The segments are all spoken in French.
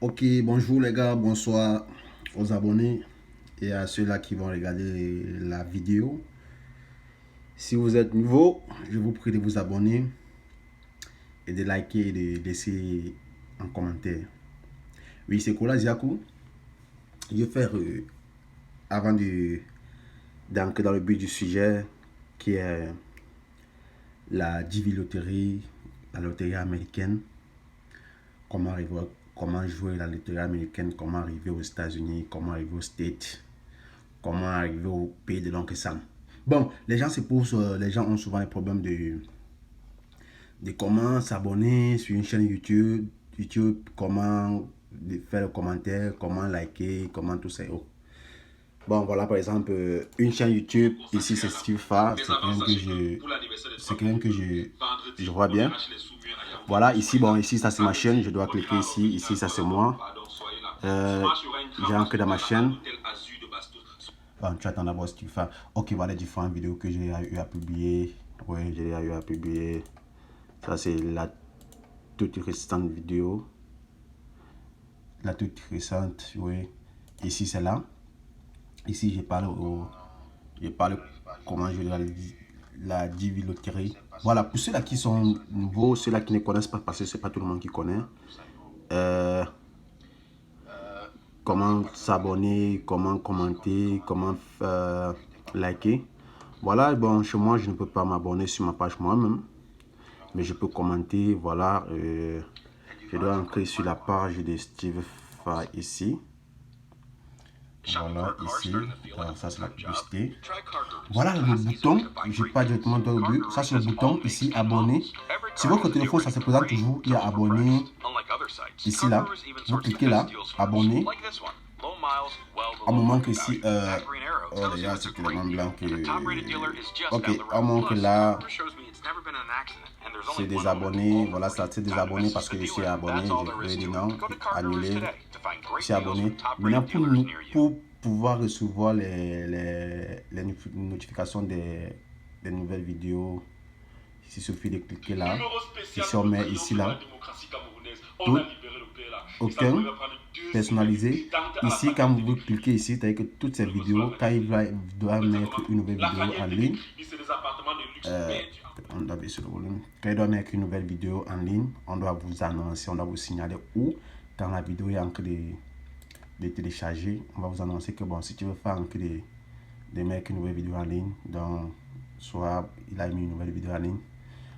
Ok, bonjour les gars, bonsoir aux abonnés et à ceux-là qui vont regarder la vidéo. Si vous êtes nouveau, je vous prie de vous abonner et de liker et de laisser un commentaire. Oui, c'est Kola Ziakou. Je vais faire, avant d'entrer dans le but du sujet, qui est la DV Loterie, la loterie américaine, comment jouer la loterie américaine, comment arriver aux États-Unis, comment arriver aux States, comment arriver au pays de l'oncle Sam. Bon, les gens se posent, les gens ont souvent des problèmes de comment s'abonner sur une chaîne YouTube, comment faire le commentaire, comment liker, comment tout ça. Bon, voilà par exemple une chaîne YouTube. Ici c'est Steve Fa, c'est quelqu'un que je vois bien. Voilà, ici bon, ici ça c'est ma chaîne. Je dois cliquer ici, ici ça c'est moi. J'ai ancré dans ma chaîne. Bon, tu attends d'abord Steve Fa. Ok, voilà les différentes vidéos que j'ai eu à publier. Oui, j'ai eu à publier. Ça c'est la toute récente vidéo. La toute récente, oui. Ici c'est là. Ici je parle comment je la diviloterie. Voilà, pour ceux-là qui sont nouveaux, ceux-là qui ne connaissent pas, parce que c'est pas tout le monde qui connaît. Comment s'abonner, comment commenter, comment liker. Voilà, bon, chez moi, je ne peux pas m'abonner sur ma page moi-même, mais je peux commenter. Voilà, je dois entrer sur la page de Steve Fa ici. Voilà, ici, ça c'est la publicité. Voilà le bouton, je n'ai pas directement dans le but. Ça c'est le bouton ici, abonner. Sur votre téléphone, ça se présente toujours. Il y a abonner. Ici là, vous cliquez là, abonner. À un moment que ici, oh les gars, c'est tellement blanc que. Ok, à un moment que là, c'est désabonné. Voilà, ça c'est désabonné parce que je suis abonné. Je vais dire non, annuler. Je suis abonné. Maintenant, pour pouvoir recevoir les notifications des nouvelles vidéos, il suffit de cliquer là. Ici, on met ici là. Tout, aucun, personnalisé. Ici, quand vous cliquez ici, c'est-à-dire que toutes ces vidéos, quand il doit mettre une nouvelle vidéo en ligne, on doit baisser le volume. Quand il doit mettre une nouvelle vidéo en ligne, on doit vous annoncer, on doit vous signaler où, quand la vidéo est en train de télécharger, on va vous annoncer que bon, si tu veux faire en train de mettre une nouvelle vidéo en ligne, donc soit il a mis une nouvelle vidéo en ligne.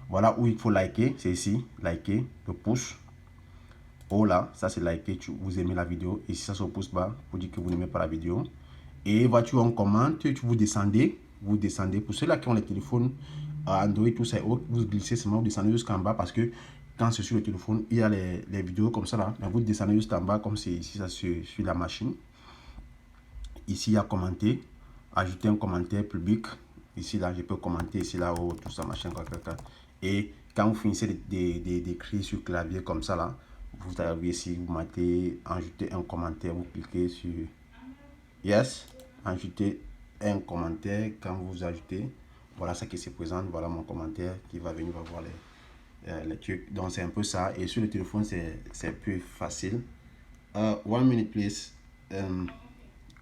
Voilà où il faut liker, c'est ici, liker, le pouce. Oh là, ça c'est liker, vous aimez la vidéo. Et si ça se pouce bas, vous dites que vous n'aimez pas la vidéo. Et voiture on commente, vous descendez. Pour ceux-là qui ont les téléphones Android, tout ça, vous glissez seulement, vous descendez jusqu'en bas parce que quand c'est sur le téléphone, il y a les vidéos comme ça là. Mais vous descendez jusqu'en bas comme c'est ici, ça sur la machine. Ici, il y a commenter, ajouter un commentaire public. Ici, là, je peux commenter ici, là, oh, tout ça, machin, quoi. Et quand vous finissez d'écrire sur le clavier comme ça, là, vous arrivez ici, vous mettez, ajouter un commentaire, vous cliquez sur Yes, ajouter un commentaire. Quand vous ajoutez, voilà ce qui se présente, voilà mon commentaire qui va venir voir les trucs. Donc, c'est un peu ça. Et sur le téléphone, c'est plus facile. One minute, please.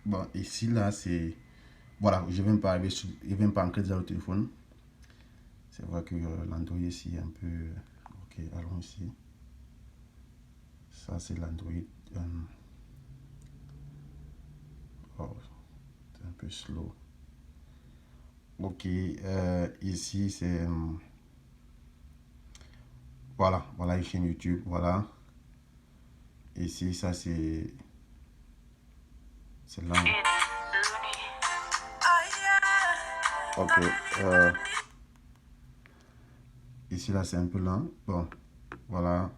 Bon, ici, là, c'est... Voilà, je ne vais pas arriver sur... Je ne vais pas ancrer dans le téléphone. C'est vrai que l'Android ici est un peu... Ok, allons ici. Ça, c'est l'Android. Oh, c'est un peu slow. Ok, ici, c'est... voilà, voilà une chaîne YouTube, voilà. Ici, ça, c'est... C'est là. Ok, ici, là, c'est un peu lent. Bon, voilà.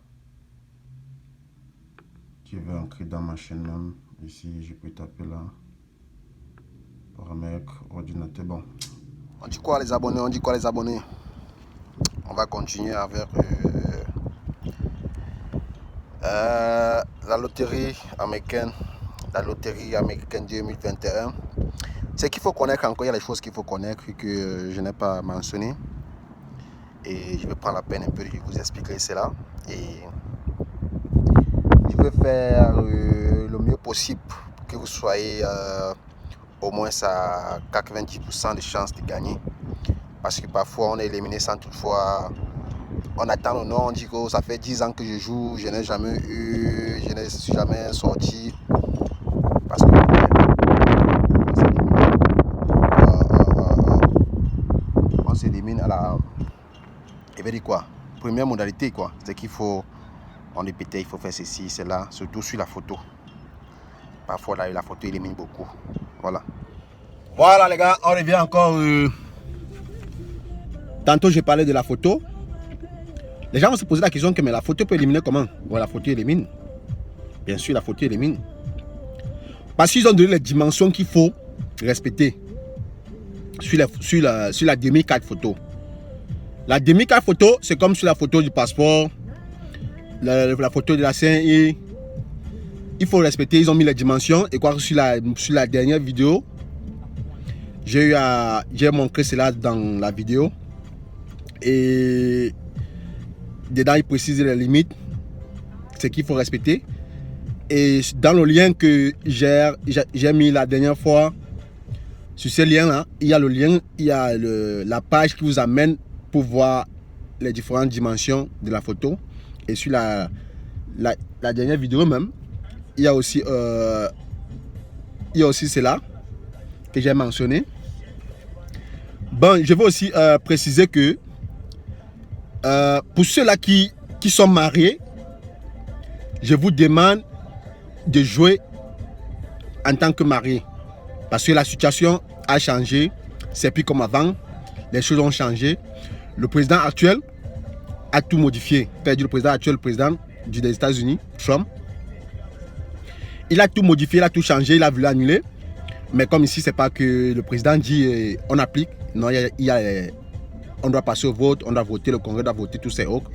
Je vais entrer dans ma chaîne même. Ici, je peux taper là. Paramètres, ordinateur. Bon. On dit quoi les abonnés? On dit quoi les abonnés? On va continuer avec la loterie américaine. La loterie américaine 2021. Ce qu'il faut connaître encore, il y a des choses qu'il faut connaître que je n'ai pas mentionné. Et je vais prendre la peine un peu de vous expliquer cela. Et je vais faire le mieux possible pour que vous soyez au moins à 90% de chances de gagner. Parce que parfois on est éliminé sans toutefois. On attend le nom, on dit que ça fait 10 ans que je joue, je n'ai jamais eu, je ne suis jamais sorti. Parce que on s'élimine à la. Et bien dit quoi? Première modalité quoi, c'est qu'il faut. On est pété, il faut faire ceci, cela, surtout sur la photo. Parfois la photo élimine beaucoup. Voilà. Voilà les gars, on revient encore. Tantôt j'ai parlé de la photo. Les gens vont se poser la question que mais la photo peut éliminer comment? Ouais, la photo élimine. Bien sûr, la photo élimine. Parce qu'ils ont donné les dimensions qu'il faut respecter sur la demi-carte photo. La demi-carte photo, c'est comme sur la photo du passeport, la photo de la CNI. Il faut respecter, ils ont mis les dimensions. Et quoi, sur la dernière vidéo, j'ai montré cela dans la vidéo. Et dedans, il précise les limites, ce qu'il faut respecter. Et dans le lien que j'ai mis la dernière fois, sur ce lien-là, il y a le lien, il y a la page qui vous amène pour voir les différentes dimensions de la photo. Et sur la dernière vidéo même, il y a aussi cela que j'ai mentionné. Bon, je veux aussi préciser que pour ceux-là qui sont mariés, je vous demande de jouer en tant que marié. Parce que la situation a changé. C'est plus comme avant. Les choses ont changé. Le président actuel a tout modifié. C'est-à-dire le président actuel, le président des États-Unis, Trump. Il a tout modifié, il a tout changé, il a voulu annuler. Mais comme ici, c'est pas que le président dit on applique. Non, on doit passer au vote, on doit voter, le Congrès doit voter, tous ces autres.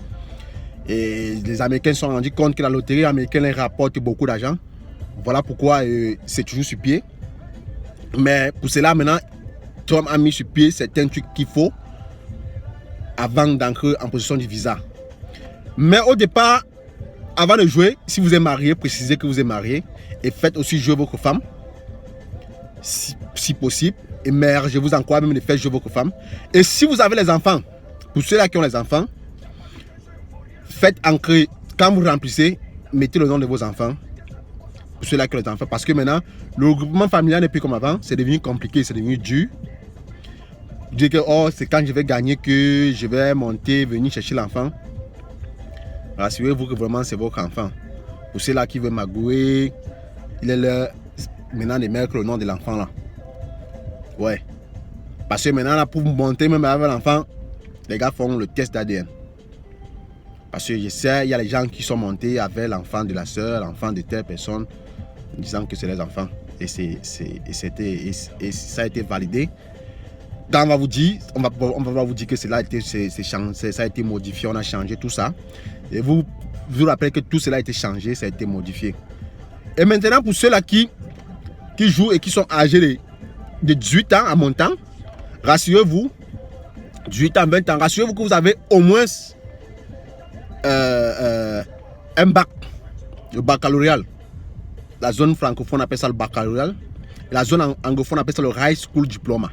Et les Américains se sont rendus compte que la loterie américaine leur rapporte beaucoup d'argent. Voilà pourquoi c'est toujours sur pied. Mais pour cela, maintenant, Trump a mis sur pied certains trucs qu'il faut avant d'entrer en possession du visa. Mais au départ, avant de jouer, si vous êtes marié, précisez que vous êtes marié et faites aussi jouer votre femme, si possible. Et mère, je vous encourage même de faire jouer votre femme. Et si vous avez les enfants, pour ceux-là qui ont les enfants, faites ancrer, quand vous remplissez, mettez le nom de vos enfants. Pour ceux-là qui ont les enfants. Parce que maintenant, le regroupement familial n'est plus comme avant. C'est devenu compliqué, c'est devenu dur. Dire que oh, c'est quand je vais gagner que je vais monter, venir chercher l'enfant. Rassurez-vous que vraiment c'est votre enfant. Pour ceux-là qui veulent magouer, il est là maintenant de mettre le nom de l'enfant là. Ouais. Parce que maintenant, là, pour monter même avec l'enfant, les gars font le test d'ADN. Parce que je sais, il y a les gens qui sont montés avec l'enfant de la soeur, l'enfant de telle personne, disant que c'est les enfants. Et ça a été validé. Quand on va vous dire, on va vous dire que cela a été, ça a été modifié, on a changé tout ça. Et vous rappelez que tout cela a été changé, ça a été modifié. Et maintenant, pour ceux-là qui jouent et qui sont âgés de 18 ans à montant, rassurez-vous, 18 ans, 20 ans, rassurez-vous que vous avez au moins un bac, le baccalauréat. La zone francophone appelle ça le baccalauréat. La zone anglophone appelle ça le high school diploma.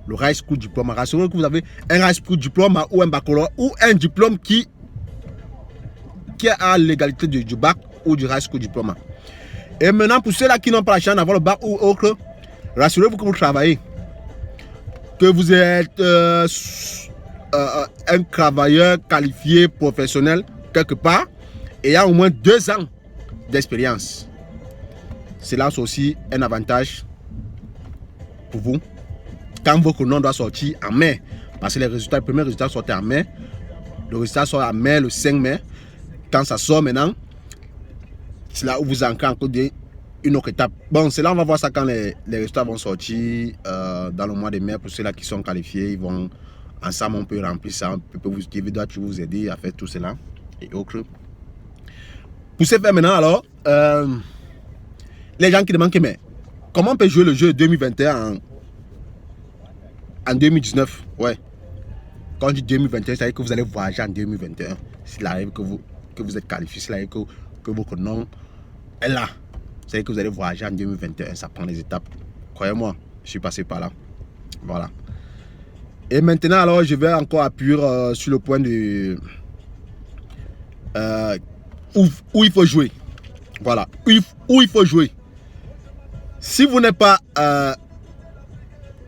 Le high school diploma. Rassurez-vous que vous avez un high school diploma ou un baccalauréat ou un diplôme qui a l'égalité du bac ou du high school diploma. Et maintenant, pour ceux-là qui n'ont pas la chance d'avoir le bac ou autre, rassurez-vous que vous travaillez. Que vous êtes un travailleur qualifié, professionnel, quelque part, et il y a au moins 2 ans d'expérience. C'est là aussi un avantage pour vous. Quand votre nom doit sortir en mai, parce que les premiers résultats sortent en mai, le résultat sort en mai, le 5 mai. Quand ça sort maintenant, c'est là où vous entrez encore une autre étape. Bon, c'est là on va voir ça quand les résultats vont sortir dans le mois de mai. Pour ceux-là qui sont qualifiés, ils vont ensemble, on peut remplir ça. Je dois toujours vous aider à faire tout cela et autres. Pour ce faire maintenant, alors, les gens qui demandent que, mais comment on peut jouer le jeu 2021 en 2019? Ouais. Quand on dit 2021, c'est-à-dire que vous allez voyager en 2021. S'il arrive que vous êtes qualifié, s'il arrive que votre nom est là. C'est que vous allez voyager en 2021, ça prend les étapes. Croyez-moi, je suis passé par là. Voilà. Et maintenant, alors, je vais encore appuyer sur le point de où il faut jouer. Voilà, où il faut jouer. Si vous n'êtes pas,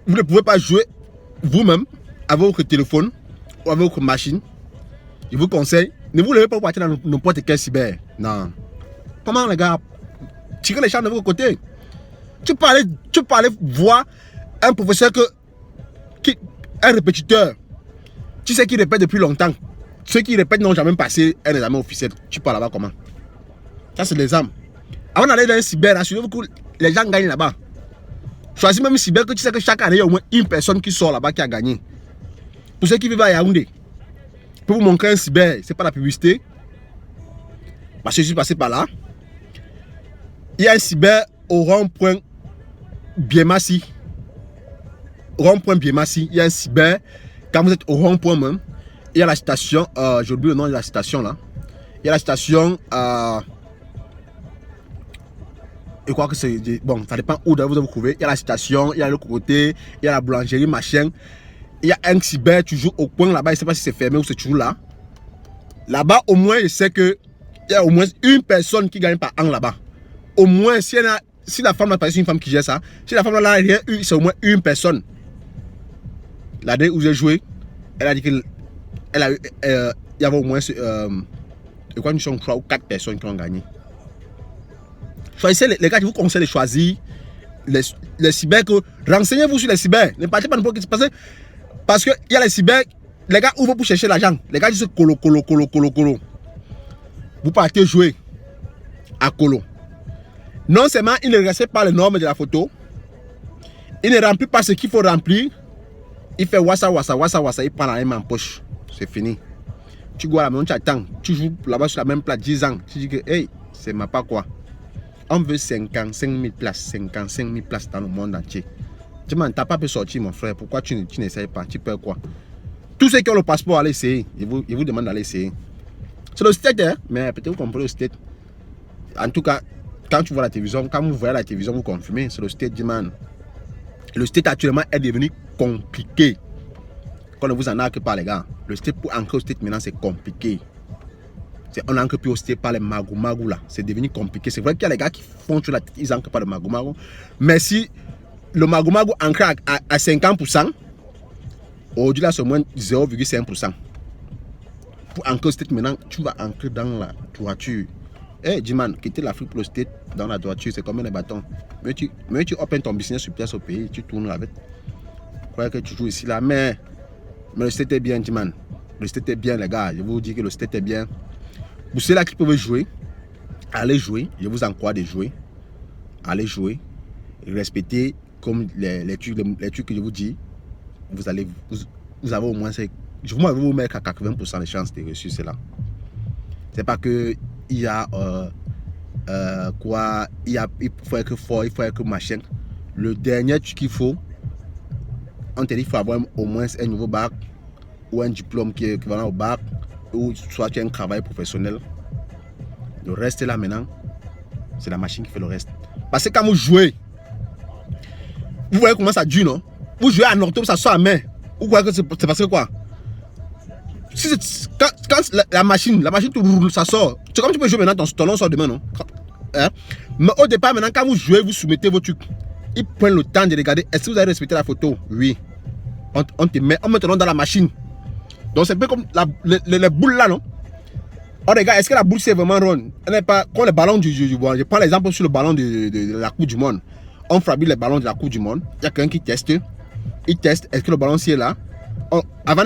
vous ne pouvez pas jouer vous-même avec votre téléphone ou avec votre machine, je vous conseille, ne vous levez pas pour partir dans n'importe quel cyber. Non. Comment les gars, tirez les champs de votre côté. Tu peux aller voir un professeur un répétiteur. Tu sais qu'il répète depuis longtemps. Ceux qui répètent n'ont jamais passé un examen officiel. Tu parles là-bas comment? Ça c'est l'examen. Avant d'aller dans un cyber, assurez-vous que les gens gagnent là-bas. Choisis même un cyber que tu sais que chaque année il y a au moins une personne qui sort là-bas qui a gagné. Pour ceux qui vivent à Yaoundé, pour vous montrer un cyber, c'est pas la publicité. Parce que je suis passé par là. Il y a un cyber au rond-point Biemassi. Rond-point Biemassi, il y a un cyber. Quand vous êtes au rond-point même, il y a la station, j'ai oublié le nom de la station là. Il y a la station, je crois que c'est, bon, ça dépend où vous vous trouvez. Il y a la station, il y a le côté, il y a la boulangerie, machin. Il y a un cyber toujours au coin là-bas, je ne sais pas si c'est fermé ou c'est toujours là. Là-bas, au moins, je sais qu'il y a au moins une personne qui gagne par an là-bas. Au moins, si la femme là, c'est une femme qui gère ça, si la femme là, c'est au moins une personne. La dernière où j'ai joué, elle a dit qu'il y avait au moins, je crois, 3 ou 4 personnes qui ont gagné. Choisissez les gars, je vous conseille de choisir les cyber. Renseignez-vous sur les cyber. Ne partez pas n'importe quoi. Parce qu'il y a les cyber, les gars ouvrent pour chercher l'argent. Les gars disent colo. Vous partez jouer à colo. Non seulement il ne respecte pas les normes de la photo, il ne remplit pas ce qu'il faut remplir. Il fait wassa, il prend la main en poche. C'est fini. Tu vois la maison, tu attends. Tu joues là-bas sur la même place 10 ans. Tu dis que, hey, c'est ma pas quoi. On veut 55 000 places, 55 000 places dans le monde entier. Tu m'as pas pu sortir, mon frère. Pourquoi tu n'essayes pas? Tu peux quoi? Tous ceux qui ont le passeport, allez essayer. Ils vous demandent d'aller essayer. C'est le state, hein? Mais peut-être vous comprenez le state. En tout cas, quand tu vois la télévision, quand vous voyez la télévision, vous confirmez. C'est le state, man. Le state actuellement est devenu compliqué. Qu'on ne vous en a que par les gars. Le state pour ancrer au state maintenant, c'est compliqué. On n'ancre plus au state par les magou là. C'est devenu compliqué. C'est vrai qu'il y a les gars qui font sur la tête, ils n'ancrent pas le magou. Mais si le magou ancre à 50%, aujourd'hui là, c'est moins 0,5%. Pour ancrer au state maintenant, tu vas ancrer dans la droiture. Eh, Jiman, quitter l'Afrique pour le state dans la droiture, c'est comme un bâton. Mais tu open ton business sur place au pays, tu tournes avec. Je crois que tu joues ici là, mais le state est bien, Jiman. Le state est bien, les gars. Je vous dis que le state est bien. Pour ceux là qui peuvent jouer, allez jouer. Je vous encourage de jouer. Allez jouer. Respectez comme les trucs que je vous dis. Vous avez au moins, je vous mettre à 80% de chances de réussir cela. C'est pas que il y a il faut être fort, il faut être machin. Le dernier truc qu'il faut, on te dit qu'il faut avoir au moins un nouveau bac ou un diplôme qui est équivalent au bac, ou soit tu as un travail professionnel. Le reste là maintenant, c'est la machine qui fait le reste. Parce que quand vous jouez, vous voyez comment ça dure, non? Vous jouez en octobre, ça sort à main. Vous croyez que c'est parce que quoi? Quand la machine ça sort. C'est comme tu peux jouer maintenant, ton nom sort demain, non? Hein? Mais au départ, maintenant, quand vous jouez, vous soumettez vos trucs. Ils prennent le temps de regarder. Est-ce que vous avez respecté la photo? Oui. On met ton nom dans la machine. Donc c'est un peu comme les boules là, non? Oh les gars, est-ce que la boule c'est vraiment ronde? Elle n'est pas comme le ballon du monde. Je prends l'exemple sur le ballon de la Coupe du Monde. On fabrique les ballons de la Coupe du Monde. Il y a quelqu'un qui teste. Il teste. Est-ce que le ballon est là? Avant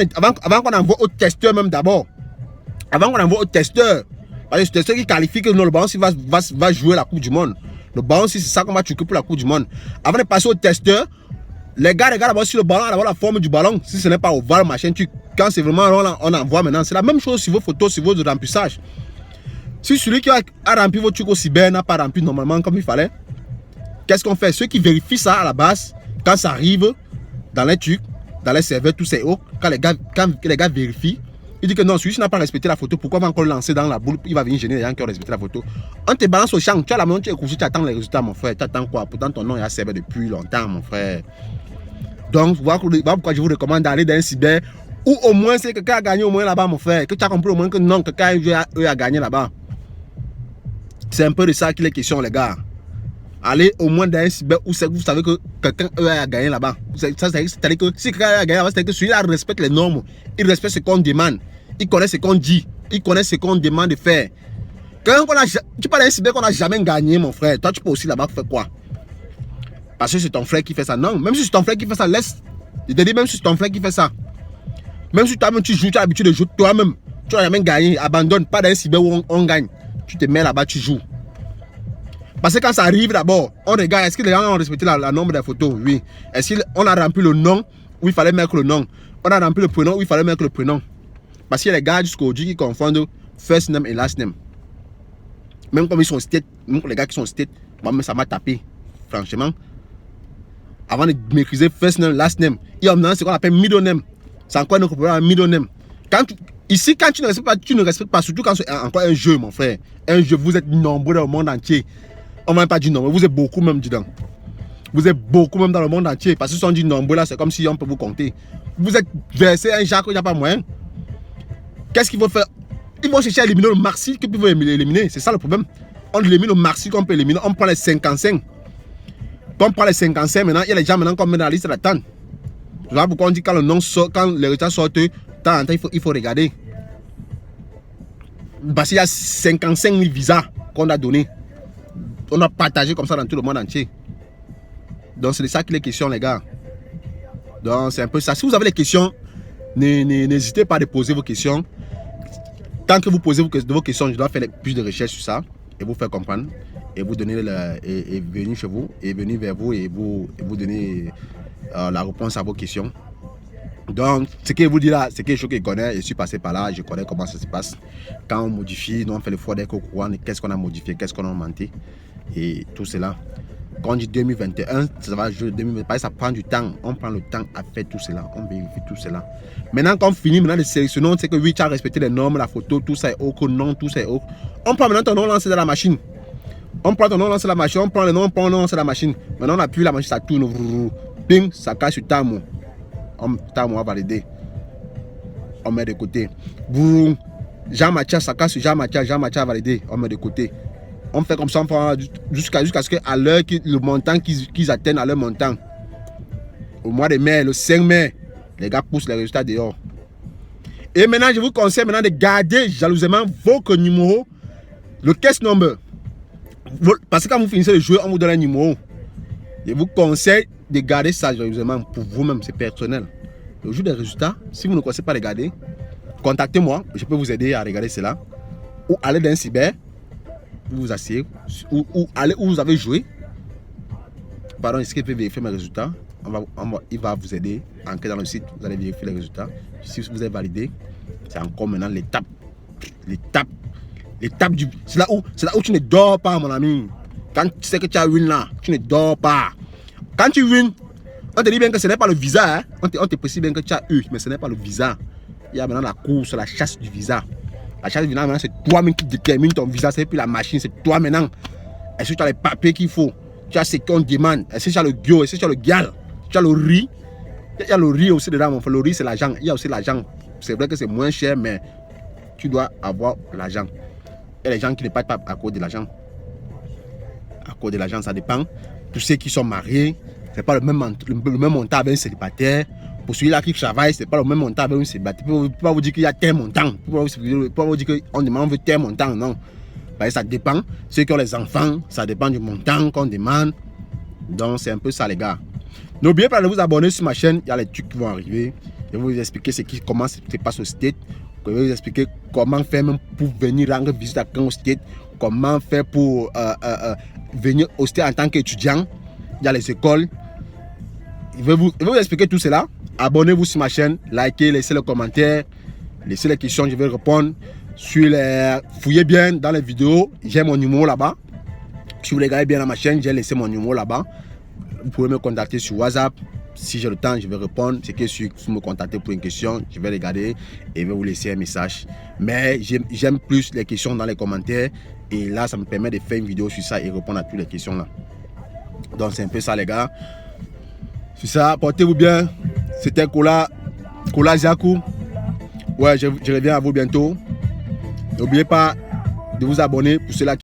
qu'on envoie au testeur même d'abord. Avant qu'on envoie au testeur. Parce que c'est le testeur qui qualifie que le ballon va jouer la Coupe du Monde. Le ballon c'est ça qu'on va truquer pour la Coupe du Monde. Avant de passer au testeur, les gars regardent d'abord sur le ballon, d'abord la forme du ballon. Si ce n'est pas ovale, machin, quand c'est vraiment rond, on envoie maintenant. C'est la même chose sur vos photos, sur vos remplissage. Si celui qui a rempli vos trucs au cyber n'a pas rempli normalement comme il fallait, qu'est-ce qu'on fait? Ceux qui vérifient ça à la base, quand ça arrive dans les trucs, dans les serveurs, tout c'est haut, quand les gars vérifient, Il dit que non, celui-ci n'a pas respecté la photo. Pourquoi va encore le lancer dans la boule? Il va venir gêner les gens qui ont respecté la photo. On te balance au champ. Tu as la main, tu es couché, tu attends les résultats, mon frère. Tu attends quoi? Pourtant, ton nom est servi depuis longtemps, mon frère. Donc, voilà pourquoi je vous recommande d'aller dans un cyber ou au moins c'est quelqu'un a gagné au moins là-bas, mon frère. Que tu as compris au moins que non, quelqu'un a gagné là-bas. C'est un peu de ça qu'il est question, les gars. Allez au moins dans un cyber où vous savez que quelqu'un a gagné là-bas. C'est-à-dire que si quelqu'un a gagné là-bas, c'est-à-dire que celui-là respecte les normes. Il respecte ce qu'on demande. Il connaît ce qu'on dit. Il connaît ce qu'on demande de faire. Tu parles d'un cyber qu'on n'a jamais gagné, mon frère. Toi, tu peux aussi là-bas faire quoi? Parce que c'est ton frère qui fait ça. Non, même si c'est ton frère qui fait ça, laisse. Je te dis, même si c'est ton frère qui fait ça. Même si toi-même tu joues, tu as l'habitude de jouer toi-même. Tu n'as jamais gagné. Abandonne. Pas dans un cyber où on gagne. Tu te mets là-bas, tu joues. Parce que quand ça arrive d'abord, on regarde, est-ce que les gens ont respecté la nombre des photos? Oui. Est-ce qu'on a rempli le nom où il fallait mettre le nom? On a rempli le prénom où il fallait mettre le prénom. Parce qu'il y a les gars jusqu'aujourd'hui qui confondent first name et last name. Même comme ils sont state, même les gars qui sont state, moi ça m'a tapé. Franchement. Avant de maîtriser first name, last name, il y a maintenant ce qu'on appelle middle name. C'est encore un problème, middle name. Ici, quand tu ne respectes pas, surtout quand c'est encore un jeu, mon frère. Un jeu, vous êtes nombreux dans le monde entier. On ne va même pas dire nombreux, vous êtes beaucoup même dedans. Vous êtes beaucoup même dans le monde entier. Parce que si on dit nombreux là, c'est comme si on peut vous compter. Vous êtes versé un Jacques, il n'y a pas moyen. Qu'est-ce qu'il faut faire? Ils vont chercher à éliminer le maxi qu'ils peuvent éliminer. C'est ça le problème. On élimine le maxi qu'on peut éliminer. On prend les 55. Quand on prend les 55, maintenant, il y a les gens maintenant qu'on met dans la liste d'attente. Voilà pourquoi on dit quand le nom sort, quand les résultats sortent, il faut regarder. Parce qu'il y a 55 000 visas qu'on a donnés. On a partagé comme ça dans tout le monde entier. Donc c'est de ça qu'il est question, les gars. Donc c'est un peu ça. Si vous avez des questions, n'hésitez pas à poser vos questions. Tant que vous posez vos questions, je dois faire plus de recherches sur ça et vous faire comprendre et vous donner et venir chez vous et venir vers vous et vous donner la réponse à vos questions. Donc, ce que je vous dis là, c'est quelque chose que je connais. Je suis passé par là, je connais comment ça se passe. Quand on modifie, nous on fait le fois d'être au courant de qu'est-ce qu'on a modifié, qu'est-ce qu'on a augmenté et tout cela. Quand on dit 2021, ça va jouer 2021, ça prend du temps. On prend le temps à faire tout cela, on vérifie tout cela. Maintenant, quand on finit de sélectionner, on sait que oui, tu as respecté les normes, la photo, tout ça est OK, non, tout ça est OK. On prend maintenant ton nom lancé dans la machine. On prend ton nom lancé dans la machine, on prend le nom, on prend le nom lancé dans la machine. Maintenant, on appuie la machine, ça tourne. Bing, ça cache sur Tamo. Tamo a validé. On met de côté. Boum. Jean-Mathias, ça cache sur Jean-Mathias. Jean-Mathias a validé. On met de côté. On fait comme ça, on prend jusqu'à ce qu'à l'heure, le montant qu'ils atteignent à leur montant. Au mois de mai, le 5 mai, les gars poussent les résultats dehors. Et maintenant, je vous conseille maintenant de garder jalousement vos numéros, le case number. Parce que quand vous finissez de jouer, on vous donne un numéro. Je vous conseille de garder ça jalousement pour vous-même, c'est personnel. Le jour des résultats, si vous ne connaissez pas les garder, contactez-moi, je peux vous aider à regarder cela. Ou allez dans un cyber, vous vous asseyez, ou allez où vous avez joué. Pardon, est-ce qu'il peut vérifier mes résultats? Il va vous aider. Entrez dans le site, vous allez vérifier les résultats. Si vous avez validé, c'est encore maintenant l'étape. L'étape du. C'est là où tu ne dors pas, mon ami. Quand tu sais que tu as win là, tu ne dors pas. Quand tu win, on te dit bien que ce n'est pas le visa. Hein? On te précise bien que tu as eu, mais ce n'est pas le visa. Il y a maintenant la course, la chasse du visa. La chasse du visa, maintenant, c'est toi-même qui détermine ton visa. C'est plus la machine, c'est toi maintenant. Est-ce que tu as les papiers qu'il faut? Tu as ce qu'on demande. Est-ce que tu as le gyo? Est-ce que tu as le gal? Tu as le riz? Il y a le riz aussi dedans, mon frère. Le riz, c'est l'argent. Il y a aussi l'argent. C'est vrai que c'est moins cher, mais tu dois avoir l'argent. Il y a les gens qui ne payent pas à cause de l'argent. À cause de l'argent, ça dépend. Tous ceux qui sont mariés, ce n'est pas le même montant avec un célibataire. Pour celui-là qui travaille, ce n'est pas le même montant avec un célibataire. Je ne peux pas vous dire qu'il y a tel montant. Je ne peux pas vous dire qu'on demande tel montant, non. Ça dépend. Ceux qui ont les enfants, ça dépend du montant qu'on demande. Donc, c'est un peu ça, les gars. N'oubliez pas de vous abonner sur ma chaîne. Il y a les trucs qui vont arriver. Je vais vous expliquer comment ça se passe au state. Je vais vous expliquer comment faire même pour venir rendre visite à Kano State. Comment faire pour venir au state en tant qu'étudiant. Il y a les écoles. Je vais vous expliquer tout cela. Abonnez-vous sur ma chaîne. Likez, laissez les commentaires. Laissez les questions, je vais répondre. Fouillez bien dans les vidéos. J'ai mon numéro là-bas. Si vous regardez bien dans ma chaîne, j'ai laissé mon numéro là-bas. Vous pouvez me contacter sur WhatsApp, si j'ai le temps, je vais répondre. C'est que si vous me contactez pour une question, je vais regarder et je vais vous laisser un message. Mais j'aime plus les questions dans les commentaires. Et là, ça me permet de faire une vidéo sur ça et répondre à toutes les questions là. Donc, c'est un peu ça, les gars. C'est ça, portez-vous bien. C'était Kola Ziakou. Ouais, je reviens à vous bientôt. N'oubliez pas de vous abonner pour ceux-là